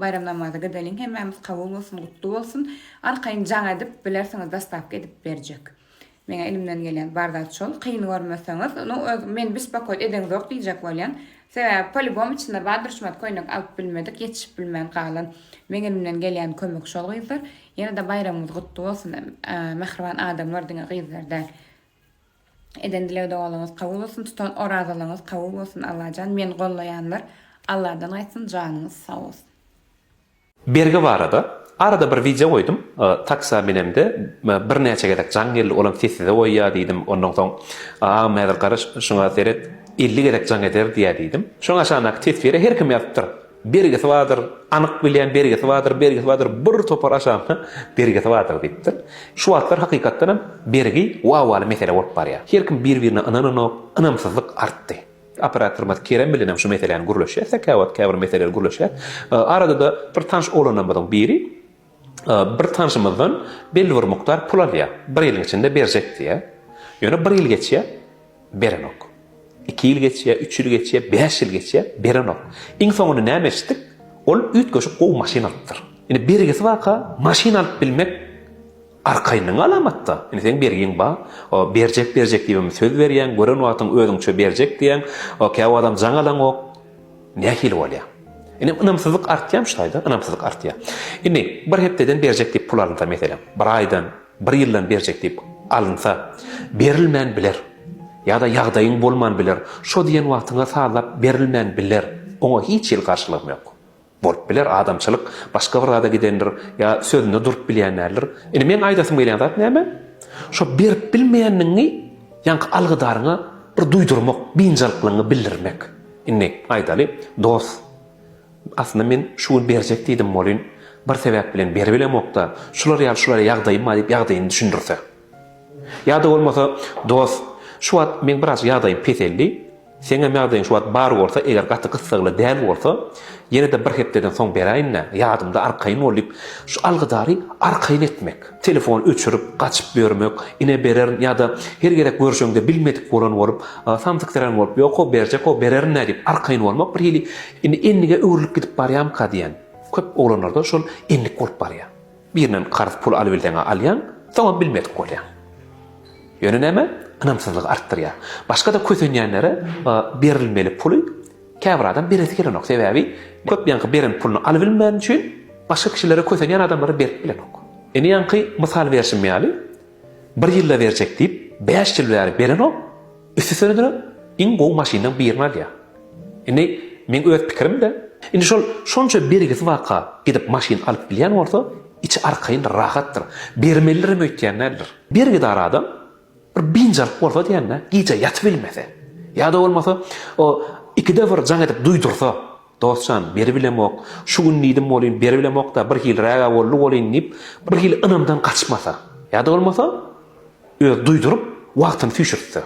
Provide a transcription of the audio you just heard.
bayram namazy gidelim, hemmemiz kabul bolsun, gutlu bolsun. Arkaýyn jaň edip bilersiňiz dastap edip berjek. Meňe elimden gelen bardat şol, kıyın görmeseňiz, men bispakoýt eden zok diýjek bolýan. Sebäbi polibom içinde badyrşmat koýnak alyp bilmedik, yetişip bilmän galan. Meňe elimden gelen kömek şol gyzlar. Ýene-de bayramymyz gutlu bolsun. Mehriban adamlar diňe gyzlarda. Eden dilede olanız kabul olsun, tutan orazalarınız kabul olsun Allah'can. Men gollayanlar Allah'dan aýtsyn, janyňyz sag bolsun. Berge arada bir video koydum. Taksa menemde bir neçe gedek jaň geldi olan seside oýa diýdim. Ondan soň mäder garaş şoňa seret 50 gedek jaň eder diýä diýdim. Şoňa şanak tesbire her kim ýapdyr. Bergesi wadyr, anyk bilýän bergesi wadyr, bir topar aşamy bergesi wadyr diýipdir. Şu wagtlar hakykatdan bergi wawaly mesele bolup barýar. Her kim bir-birine ynamsyzlyk artdy. Operatormat kerem bilenem şu meseleni gurlaşýar, sekawat käbir meseleler gurlaşýar. Arada da bir tanış olanamadan biri bir tanışymyzdan belli bir mukdar pul alýar. Bir ýylyň içinde berjek diýär. Ýöne bir ýyl geçýär, berenok. 2 ýyl geçýär, 3 ýyl geçýär, 5 ýyl geçýär, berenok. Iň soňunda näme etdik? Ol ütgeşip gowy maşina alypdyr. Ine bergesi waka maşina alyp bilmek arkaýynyň alamatda. Ine sen bergiň ba, o berjek diýip söz berýän, gören wagtyň özüňçe berjek diýen, o käwa adam jaňadan ok nähil bolýar. Ine ynamsyzlyk artýar şaýda, ynamsyzlyk artýar. Ine bir hepdeden berjek diýip pul alynsa meselem, bir aýdan, bir ýyldan berjek diýip alynsa, berilmän biler. Ýa-da ýagdaýyň bolman biler. Şo diýen wagtyňa salap berilmän biler. Oňa hiç ýyl garşylyk ýok. Bolup biler adamçylyk başga bir arada gidendir, ýa sözünde durup bilýänler. Ine men aýdasym gelýän zat näme? Şo berip bilmeýänliňi ýanky algydaryňa bir duýdurmak, binjalyklygyny bildirmek. Ine aýdaly, dost. Aslında men şuny berjek diýdim bolyn, bir sebäp bilen berip bilemokda, şular ýagdaýym diýip ýagdaýyny düşündirse. Ýa-da bolmasa dost, şu wagt men biraz ýagdaýym peselli, seňe ýagdaýyň şu wagt bar bolsa, eger gaty kyssyly däl bolsa, ýene-de bir hepdeden soň beräýin, ýadymda arkaýyn bolup, şu algydary arkaýyn etmek. Telefon öçürüp, gaçyp bermek, ine berer ýa-da her gerek görüşeňde bilmedik bolan bolup, samtykdyran bolup, ýok o berjek, o berer nädip arkaýyn bolmak bir hili enlige öwrülip gidip barýam ka diýen. Köp oglanlarda şol enlik bolup barýar. Birinden garz pul alyp elden alýan, soňra bilmedik bolýar. Ýöne näme? Ynamsyzlyk artdyrýar. Başga da kösenýänlere berilmeli puly käbir adam beresi gelenok. Sebäbi köp ýanky beren pulny alyp bilmän üçin başga kişilere kösenýän adamlara berip bilenok. Eni ýanky mysal berşim ýaly. 1 ýylda berjek diýip 5 ýyl berenok, üstüne iň gowy maşynadan birini alýar. Eni men öz pikirimde, indi şonça bergisi waka gidip maşyn alyp bilýän bolsa, içi arkaýyn rahatdyr. Bermelilerim öýtýänlerdir. Bergide adam bir binjalyk bolsa diýende, giýje ýatyp bilmese. Ýa-da bolmasa o ikide bir jaň edip duýdursa, dostçan berip bilemok, şu gün niýdim bolyn, berip bilemokda bir hil raga boldy bolyn diýip, bir hil ynamdan kaçmasa. Ýa-da bolmasa öz duýdurup wagtyny tüşürtse.